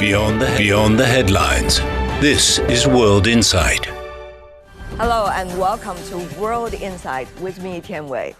Beyond the headlines. This is World Insight. Hello and welcome to World Insight with me, Tian Wei.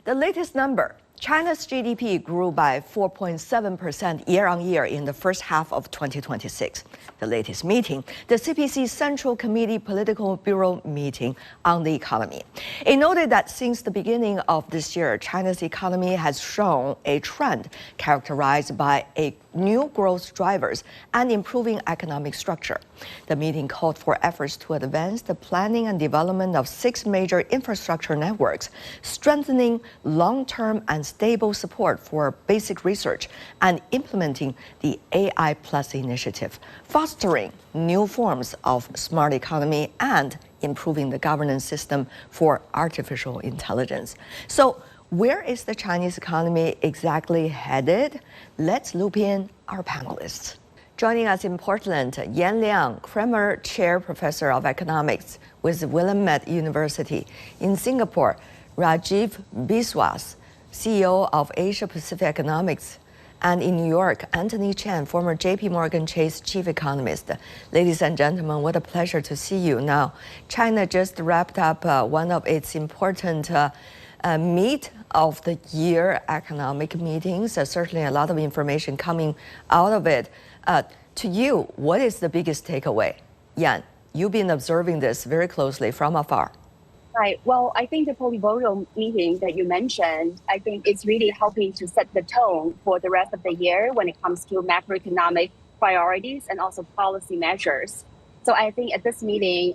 The latest number, China's GDP grew by 4.7% year-on-year in the first half of 2026. The latest meeting, the CPC Central Committee Political Bureau meeting on the economy. It noted that since the beginning of this year, China's economy has shown a trend characterized by new growth drivers and improving economic structure. The meeting called for efforts to advance the planning and development of 6 major infrastructure networks, strengthening long-term and stable support for basic research, and implementing the AI Plus initiative, fostering new forms of smart economy and improving the governance system for artificial intelligence. So, where is the Chinese economy exactly headed? Let's loop in our panelists. Joining us in Portland, Yan Liang, Kremer Chair Professor of Economics with Willamette University. In Singapore, Rajiv Biswas, CEO of Asia Pacific Economics. And in New York, Anthony Chen, former JP Morgan Chase chief economist. Ladies and gentlemen, what a pleasure to see you. Now, China just wrapped up one of its important meet of the year economic meetings. Certainly a lot of information coming out of it. To you, what is the biggest takeaway? Yan, you've been observing this very closely from afar. Right. Well, I think the Politburo meeting that you mentioned, I think it's really helping to set the tone for the rest of the year when it comes to macroeconomic priorities and also policy measures. So I think at this meeting,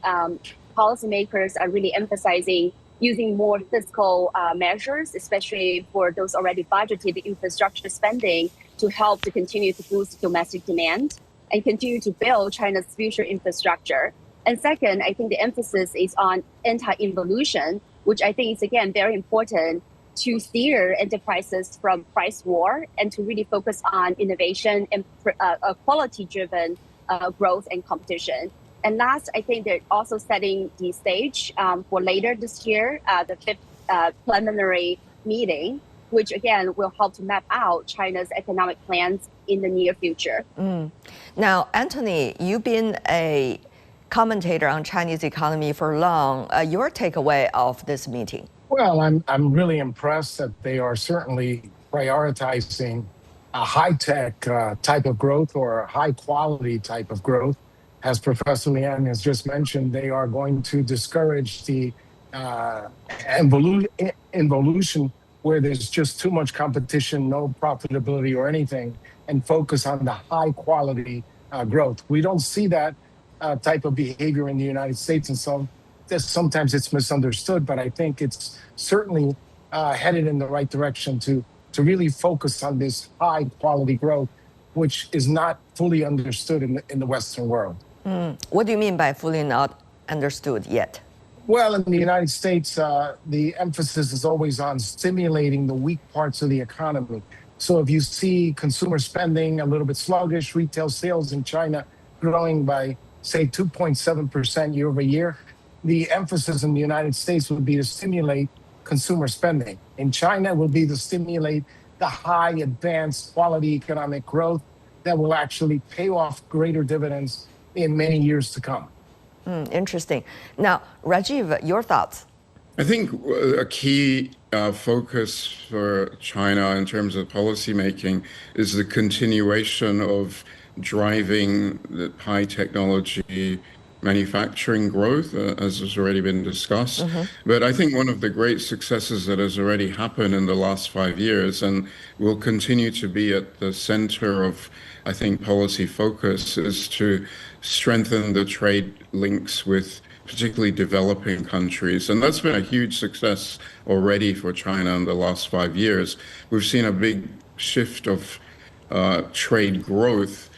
policymakers are really emphasizing using more fiscal measures, especially for those already budgeted infrastructure spending, to help to continue to boost domestic demand and continue to build China's future infrastructure. And second, I think the emphasis is on anti-involution, which I think is, again, very important to steer enterprises from price war and to really focus on innovation and quality-driven growth and competition. And last, I think they're also setting the stage for later this year, the 5th preliminary meeting, which again will help to map out China's economic plans in the near future. Now, Anthony, you've been a commentator on Chinese economy for long. Your takeaway of this meeting? Well, I'm really impressed that they are certainly prioritizing a high-tech type of growth or a high-quality type of growth. As Professor Liang has just mentioned, they are going to discourage the involution where there's just too much competition, no profitability or anything, and focus on the high-quality growth. We don't see that type of behavior in the United States, and so sometimes it's misunderstood, but I think it's certainly headed in the right direction to really focus on this high-quality growth, which is not fully understood in the Western world. What do you mean by fully not understood yet? Well, in the United States, the emphasis is always on stimulating the weak parts of the economy. So if you see consumer spending a little bit sluggish, retail sales in China growing by, say, 2.7% year over year, the emphasis in the United States would be to stimulate consumer spending. In China, it will be to stimulate the high, advanced, quality economic growth that will actually pay off greater dividends in many years to come. Interesting. Now, Rajiv, your thoughts? I think a key focus for China in terms of policy making is the continuation of driving the high technology manufacturing growth, as has already been discussed. But I think one of the great successes that has already happened in the last 5 years and will continue to be at the center of, I think, policy focus is to strengthen the trade links with particularly developing countries. And that's been a huge success already for China in the last 5 years. We've seen a big shift of trade growth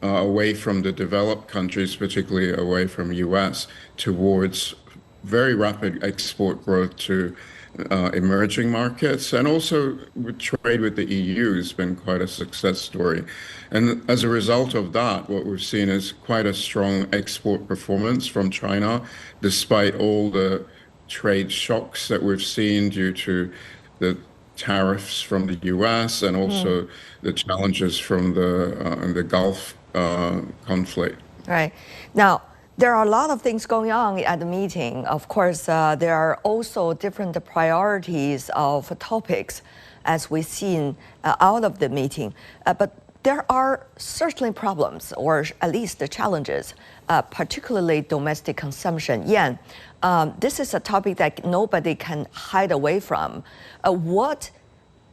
away from the developed countries, particularly away from US, towards very rapid export growth to emerging markets. And also trade with the EU has been quite a success story. And as a result of that, what we've seen is quite a strong export performance from China, despite all the trade shocks that we've seen due to the tariffs from the US and also the challenges from the Gulf conflict. Right. Now, there are a lot of things going on at the meeting. Of course, there are also different priorities of topics as we've seen out of the meeting. But there are certainly problems, or at least the challenges, particularly domestic consumption. Yan, this is a topic that nobody can hide away from. What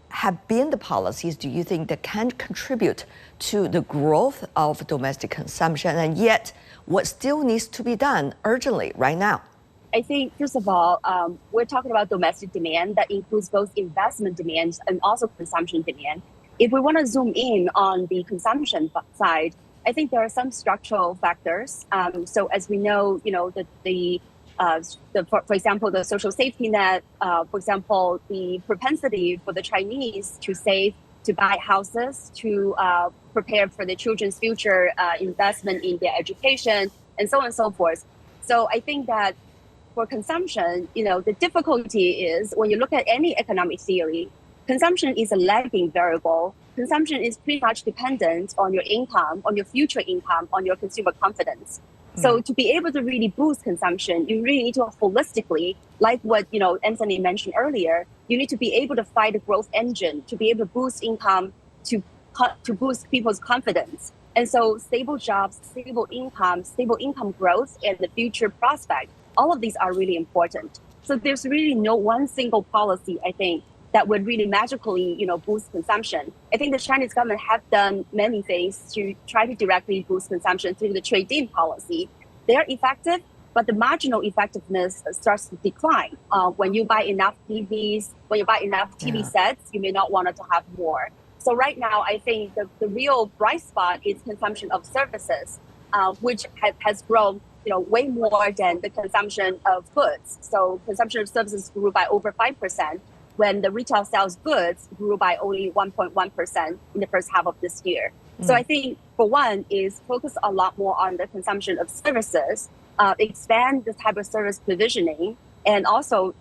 have been the policies, do you think, that can contribute to the growth of domestic consumption, and yet what still needs to be done urgently right now? I think, first of all, we're talking about domestic demand that includes both investment demand and also consumption demand. If we want to zoom in on the consumption side, I think there are some structural factors. So as we know, for example, the social safety net, for example, the propensity for the Chinese to save, to buy houses, to prepare for their children's future, investment in their education, and so on and so forth. So I think that for consumption, the difficulty is when you look at any economic theory, consumption is a lagging variable. Consumption is pretty much dependent on your income, on your future income, on your consumer confidence. So to be able to really boost consumption, you really need to holistically, like what Anthony mentioned earlier, you need to be able to find a growth engine, to be able to boost income, to boost people's confidence. And so stable jobs, stable income growth, and the future prospect, all of these are really important. So there's really no one single policy, I think, that would really magically, boost consumption. I think the Chinese government have done many things to try to directly boost consumption through the trade-in policy. They are effective, but the marginal effectiveness starts to decline. When you buy enough TVs, when you buy enough TV sets, you may not want to have more. So right now, I think the real bright spot is consumption of services, which has grown way more than the consumption of goods. So consumption of services grew by over 5%. When the retail sales goods grew by only 1.1% in the first half of this year. So I think, for one, is focus a lot more on the consumption of services, expand the type of service provisioning, and also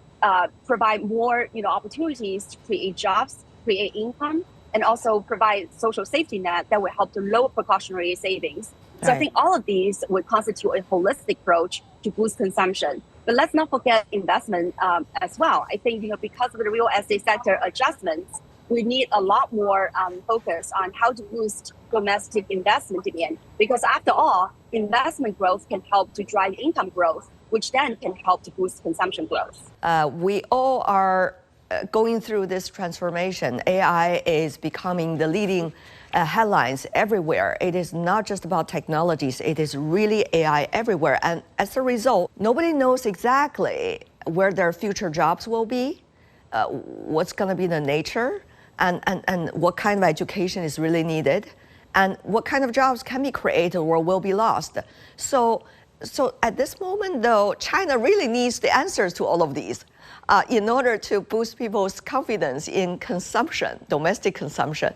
provide more opportunities to create jobs, create income, and also provide social safety net that will help to lower precautionary savings. So I think all of these would constitute a holistic approach to boost consumption. But let's not forget investment as well. I think because of the real estate sector adjustments, we need a lot more focus on how to boost domestic investment demand. Because after all, investment growth can help to drive income growth, which then can help to boost consumption growth. We all are going through this transformation. AI is becoming the leading headlines everywhere. It is not just about technologies, it is really AI everywhere. And as a result, nobody knows exactly where their future jobs will be, what's going to be the nature, and what kind of education is really needed, and what kind of jobs can be created or will be lost. So at this moment, though, China really needs the answers to all of these in order to boost people's confidence in consumption, domestic consumption.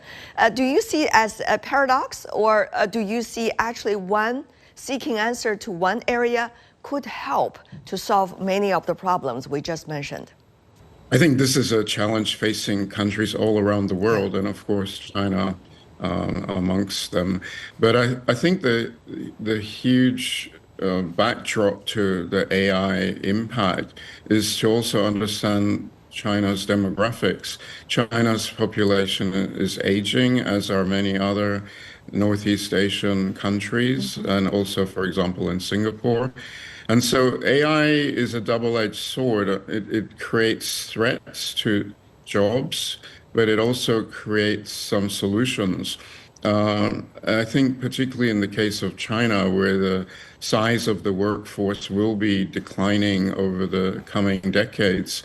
Do you see it as a paradox, or do you see actually one seeking answer to one area could help to solve many of the problems we just mentioned? I think this is a challenge facing countries all around the world, and of course China amongst them. But I think the huge backdrop to the AI impact is to also understand China's demographics. China's population is aging, as are many other Northeast Asian countries, and also, for example, in Singapore. And so AI is a double-edged sword. It creates threats to jobs, but it also creates some solutions. I think particularly in the case of China, where the size of the workforce will be declining over the coming decades,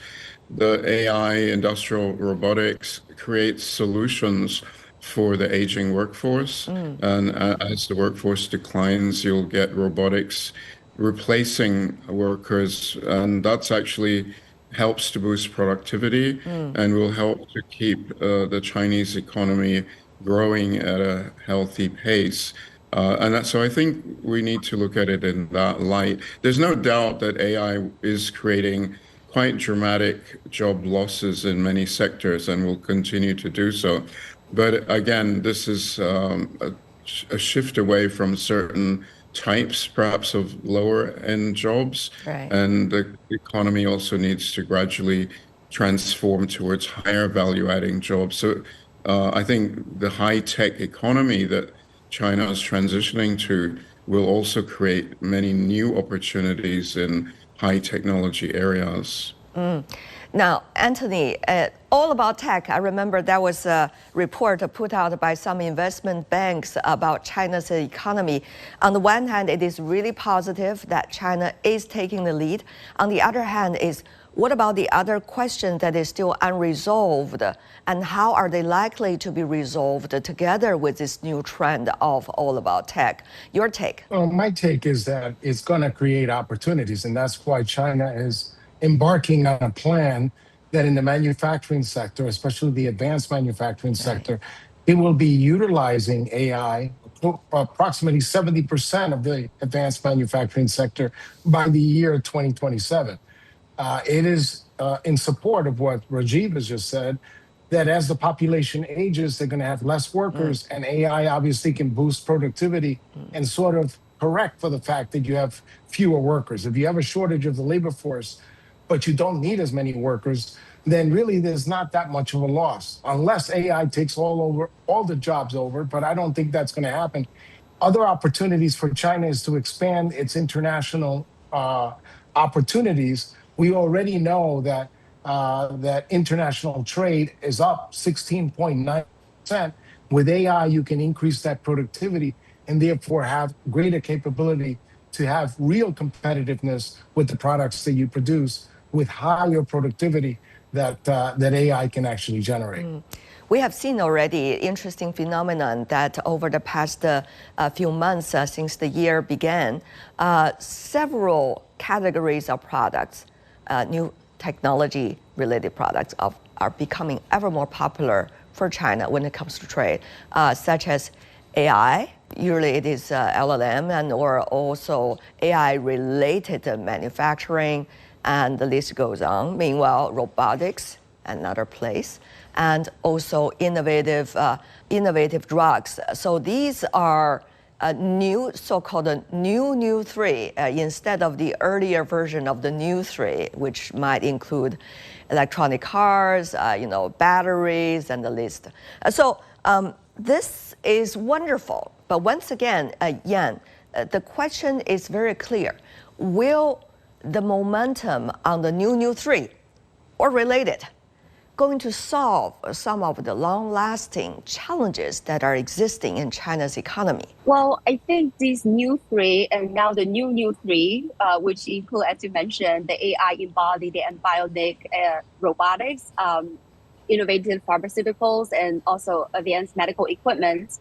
the AI, industrial robotics, creates solutions for the aging workforce. And as the workforce declines, you'll get robotics replacing workers, and that's actually helps to boost productivity and will help to keep the Chinese economy growing at a healthy pace. So I think we need to look at it in that light. There's no doubt that AI is creating quite dramatic job losses in many sectors and will continue to do so. But again, this is a shift away from certain types, perhaps of lower end jobs. Right. And the economy also needs to gradually transform towards higher value adding jobs. So I think the high tech economy that China is transitioning to will also create many new opportunities in high technology areas. Now, Anthony, all about tech. I remember there was a report put out by some investment banks about China's economy. On the one hand, it is really positive that China is taking the lead. On the other hand, what about the other question that is still unresolved, and how are they likely to be resolved together with this new trend of all about tech? Your take? Well, my take is that it's going to create opportunities, and that's why China is embarking on a plan that in the manufacturing sector, especially the advanced manufacturing sector, it will be utilizing AI. Approximately 70% of the advanced manufacturing sector by the year 2027. It is in support of what Rajiv has just said, that as the population ages, they're going to have less workers, and AI obviously can boost productivity and sort of correct for the fact that you have fewer workers. If you have a shortage of the labor force, but you don't need as many workers, then really there's not that much of a loss, unless AI takes all the jobs over, but I don't think that's going to happen. Other opportunities for China is to expand its international opportunities. We already know that that international trade is up 16.9%. With AI, you can increase that productivity and therefore have greater capability to have real competitiveness with the products that you produce with higher productivity that AI can actually generate. We have seen already interesting phenomenon that over the past few months since the year began, several categories of products, new technology-related products are becoming ever more popular for China when it comes to trade, such as AI. Usually it is LLM and or also AI-related manufacturing, and the list goes on. Meanwhile, robotics, another place, and also innovative drugs. So these are new, so-called new three, instead of the earlier version of the new three, which might include electronic cars, batteries, and the list. This is wonderful. But once again, Yan, the question is very clear. Will the momentum on the new three, or related, going to solve some of the long-lasting challenges that are existing in China's economy? Well, I think these new three and now the new three, which include, as you mentioned, the AI embodied and bionic robotics, innovative pharmaceuticals, and also advanced medical equipment.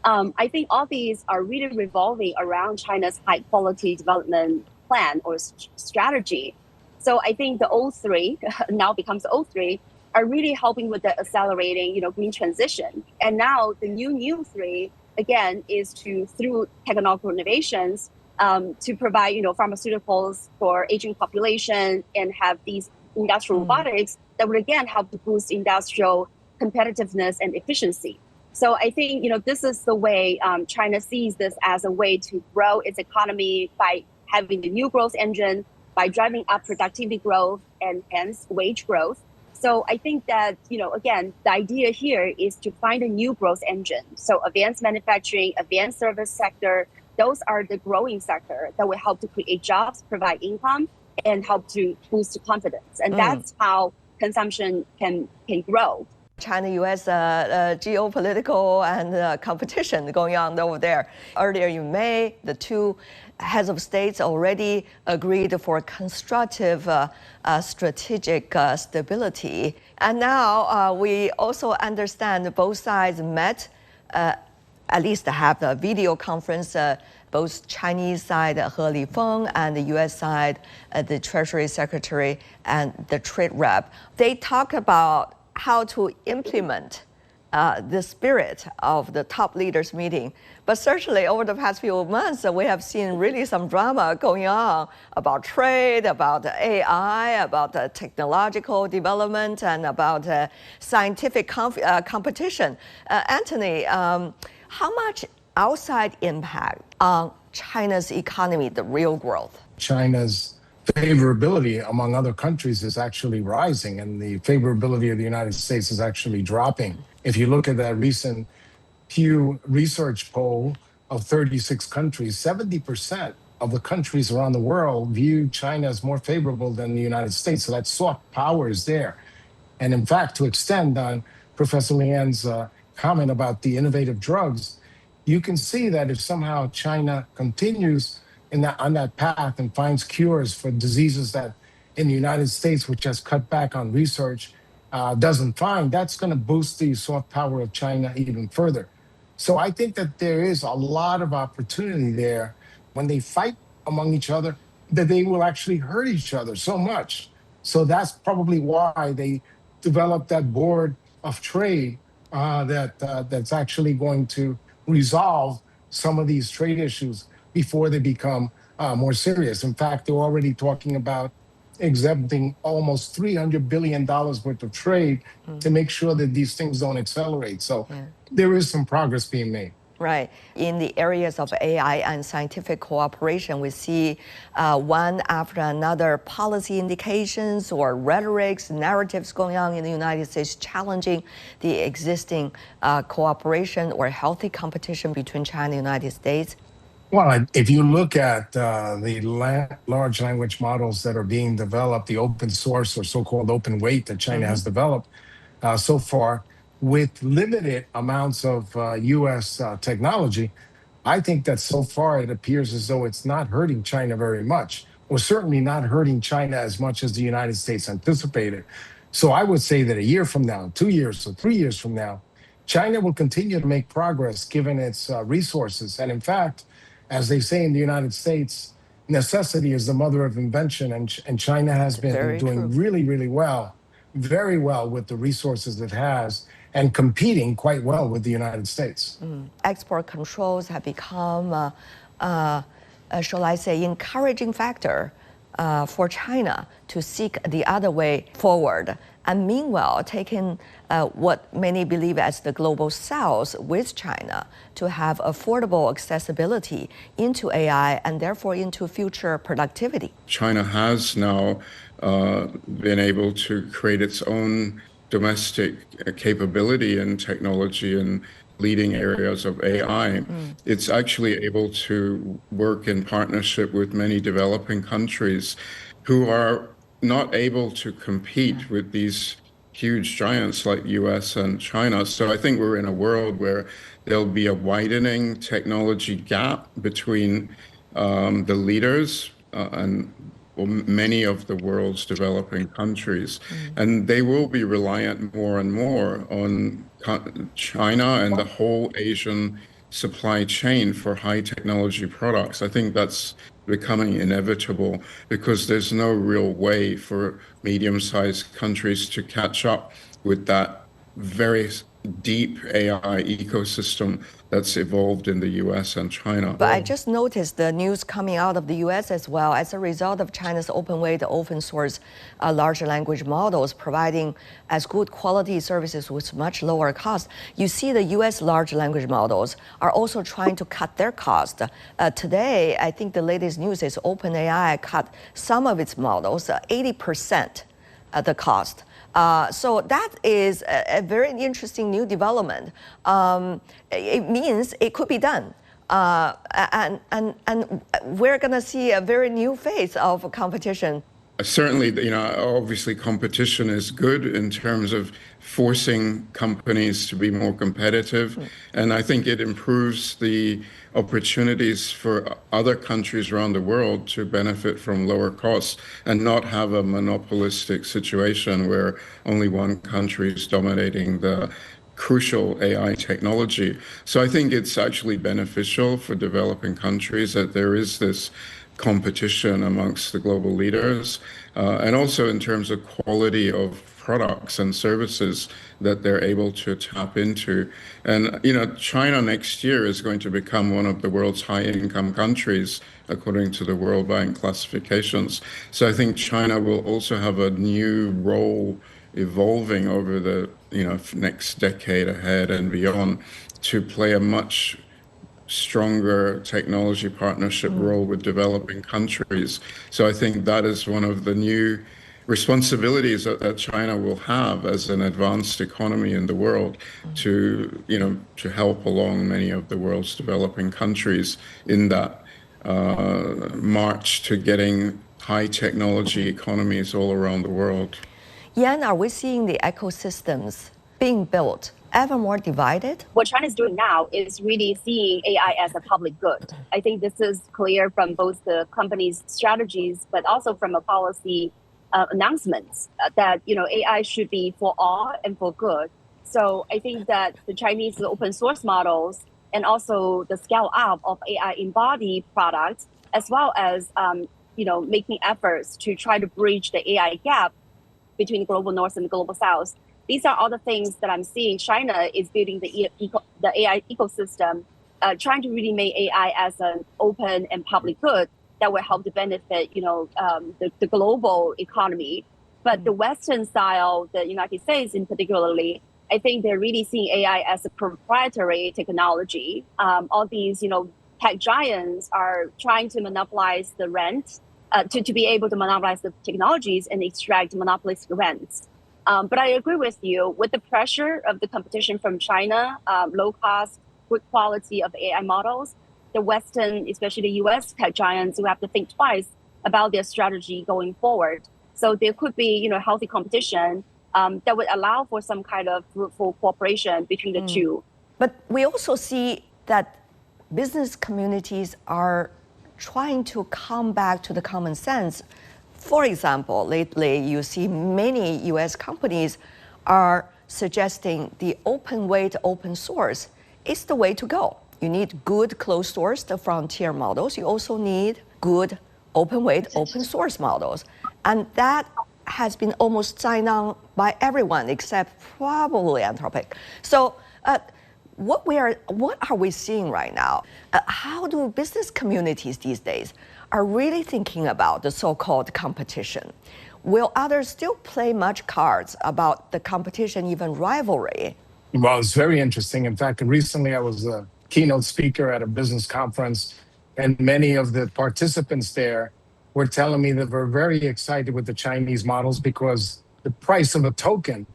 I think all these are really revolving around China's high-quality development plan or strategy. So I think the O3 now becomes the O3 are really helping with the accelerating, green transition. And now the new three again is through technological innovations to provide, pharmaceuticals for aging population and have these industrial robotics that would again help to boost industrial competitiveness and efficiency. So I think, this is the way China sees this as a way to grow its economy by having the new growth engine, by driving up productivity growth and hence wage growth. So I think that, again, the idea here is to find a new growth engine. So advanced manufacturing, advanced service sector, those are the growing sector that will help to create jobs, provide income, and help to boost confidence. And that's how consumption can grow. China-US geopolitical and competition going on over there. Earlier in May, the two heads of states already agreed for constructive strategic stability. And now we also understand both sides met, at least have a video conference, both Chinese side, He Lifeng, and the US side, the Treasury Secretary and the trade rep. They talk about how to implement the spirit of the top leaders meeting. But certainly over the past few months, we have seen really some drama going on about trade, about AI, about technological development, and about scientific competition. Anthony, how much outside impact on China's economy, the real growth? China's favorability among other countries is actually rising, and the favorability of the United States is actually dropping. If you look at that recent Pew Research poll of 36 countries, 70% of the countries around the world view China as more favorable than the United States. So that soft power is there. And in fact, to extend on Professor Lian's comment about the innovative drugs, you can see that if somehow China continues on that path and finds cures for diseases that in the United States, which has cut back on research, doesn't find, that's going to boost the soft power of China even further. So I think that there is a lot of opportunity there when they fight among each other, that they will actually hurt each other so much. So that's probably why they developed that board of trade that's actually going to resolve some of these trade issues before they become more serious. In fact, they're already talking about exempting almost $300 billion worth of trade to make sure that these things don't accelerate. So there is some progress being made. Right. In the areas of AI and scientific cooperation, we see one after another policy indications or rhetorics, narratives going on in the United States challenging the existing cooperation or healthy competition between China and the United States. Well, if you look at the large language models that are being developed, the open source or so-called open weight that China has developed so far, with limited amounts of U.S. Technology, I think that so far it appears as though it's not hurting China very much, or certainly not hurting China as much as the United States anticipated. So I would say that a year from now, 2 years or 3 years from now, China will continue to make progress given its resources. And in fact, as they say in the United States, necessity is the mother of invention, and China has been doing really, really well, very well with the resources it has, and competing quite well with the United States. Export controls have become, shall I say, encouraging factor for China to seek the other way forward. And meanwhile, taking what many believe as the global south with China to have affordable accessibility into AI and therefore into future productivity. China has now been able to create its own domestic capability and technology in leading areas of AI. It's actually able to work in partnership with many developing countries who are not able to compete with these huge giants like US and China. So I think we're in a world where there'll be a widening technology gap between the leaders and many of the world's developing countries. And they will be reliant more and more on China and the whole Asian supply chain for high technology products. I think that's becoming inevitable because there's no real way for medium-sized countries to catch up with that very deep AI ecosystem that's evolved in the US and China. But I just noticed the news coming out of the US as well as a result of China's open weight, open source large language models providing as good quality services with much lower cost. You see the US large language models are also trying to cut their cost. Today, I think the latest news is OpenAI cut some of its models, 80% the cost. So that is a very interesting new development. It means it could be done. And we're going to see a very new phase of competition. Certainly, obviously competition is good in terms of forcing companies to be more competitive. And I think it improves the opportunities for other countries around the world to benefit from lower costs and not have a monopolistic situation where only one country is dominating the crucial AI technology. So I think it's actually beneficial for developing countries that there is this competition amongst the global leaders, and also in terms of quality of products and services that they're able to tap into. And, China next year is going to become one of the world's high-income countries, according to the World Bank classifications. So I think China will also have a new role evolving over the, next decade ahead and beyond to play a much stronger technology partnership role with developing countries. So I think that is one of the new responsibilities that China will have as an advanced economy in the world to, to help along many of the world's developing countries in that march to getting high technology economies all around the world. Yan, are we seeing the ecosystems being built ever more divided? What China is doing now is really seeing AI as a public good. I think this is clear from both the company's strategies, but also from a policy announcements that AI should be for all and for good. So I think that the Chinese open source models and also the scale up of AI embodied products, as well as making efforts to try to bridge the AI gap between the global north and the global south. These are all the things that I'm seeing. China is building the AI ecosystem, trying to really make AI as an open and public good that will help to benefit, the global economy. But the Western style, the United States in particularly, I think they're really seeing AI as a proprietary technology. All these, tech giants are trying to monopolize the rent, to be able to monopolize the technologies and extract monopolistic rents. But I agree with you, with the pressure of the competition from China, low cost, good quality of AI models, the Western, especially the US tech giants, will have to think twice about their strategy going forward. So there could be, healthy competition that would allow for some kind of fruitful cooperation between the two. But we also see that business communities are trying to come back to the common sense. For example, lately you see many US companies are suggesting the open way to open source is the way to go. You need good closed source, the frontier models. You also need good open weight open source models. And that has been almost signed on by everyone except probably Anthropic. So what are we seeing right now? How do business communities these days are really thinking about the so-called competition? Will others still play much cards about the competition, even rivalry? Well, it's very interesting. In fact, recently I was a keynote speaker at a business conference, and many of the participants there were telling me that we're very excited with the Chinese models because the price of a token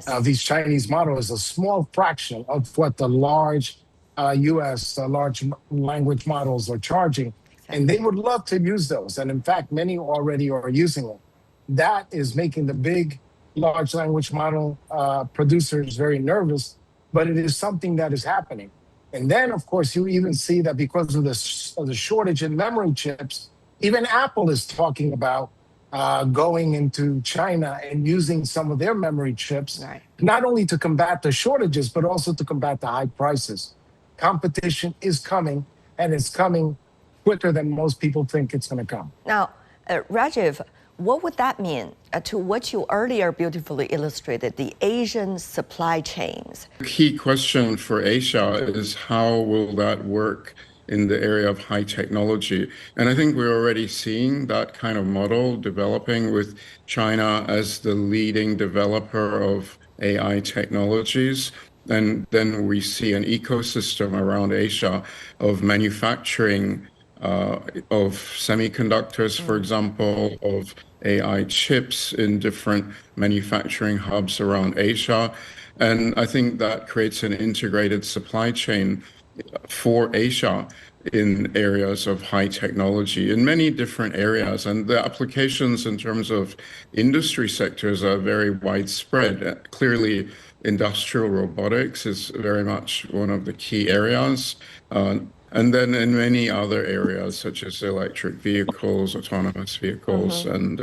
of these Chinese models is a small fraction of what the large US large language models are charging. Exactly. And they would love to use those. And in fact, many already are using them. That is making the big large language model producers very nervous, but it is something that is happening. And then, of course, you even see that because of the shortage in memory chips, even Apple is talking about going into China and using some of their memory chips, not only to combat the shortages, but also to combat the high prices. Competition is coming, and it's coming quicker than most people think it's going to come. Now, Rajiv, what would that mean to what you earlier beautifully illustrated, the Asian supply chains? The key question for Asia is how will that work in the area of high technology? And I think we're already seeing that kind of model developing with China as the leading developer of AI technologies. And then we see an ecosystem around Asia of manufacturing of semiconductors, for example, of AI chips in different manufacturing hubs around Asia. And I think that creates an integrated supply chain for Asia in areas of high technology in many different areas. And the applications in terms of industry sectors are very widespread. Clearly, industrial robotics is very much one of the key areas. And then in many other areas, such as electric vehicles, autonomous vehicles, and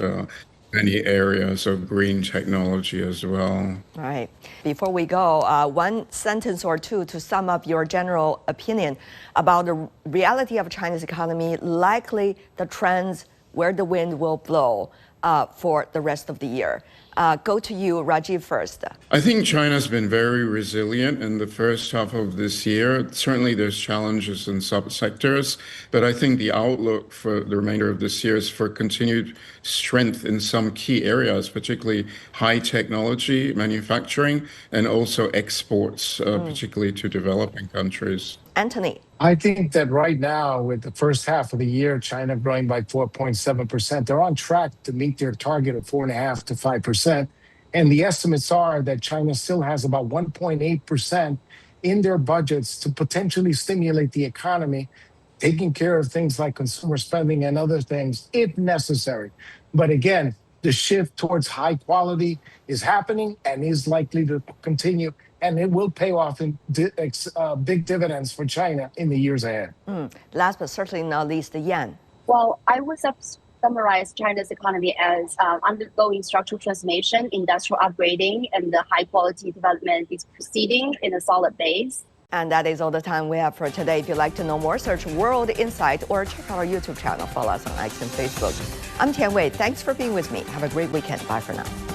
many areas of green technology as well. All right. Before we go, one sentence or two to sum up your general opinion about the reality of China's economy, likely the trends where the wind will blow for the rest of the year. Go to you, Rajiv, first. I think China's been very resilient in the first half of this year. Certainly, there's challenges in subsectors, but I think the outlook for the remainder of this year is for continued strength in some key areas, particularly high technology, manufacturing, and also exports, particularly to developing countries. Anthony. I think that right now, with the first half of the year, China growing by 4.7%, they're on track to meet their target of 4.5% to 5%. And the estimates are that China still has about 1.8% in their budgets to potentially stimulate the economy, taking care of things like consumer spending and other things if necessary. But again, the shift towards high quality is happening and is likely to continue, and it will pay off in big dividends for China in the years ahead. Last but certainly not least, the yen. Well, I would summarize China's economy as undergoing structural transformation, industrial upgrading, and the high quality development is proceeding in a solid base. And that is all the time we have for today. If you'd like to know more, search World Insight or check out our YouTube channel. Follow us on X and Facebook. I'm Tian Wei. Thanks for being with me. Have a great weekend. Bye for now.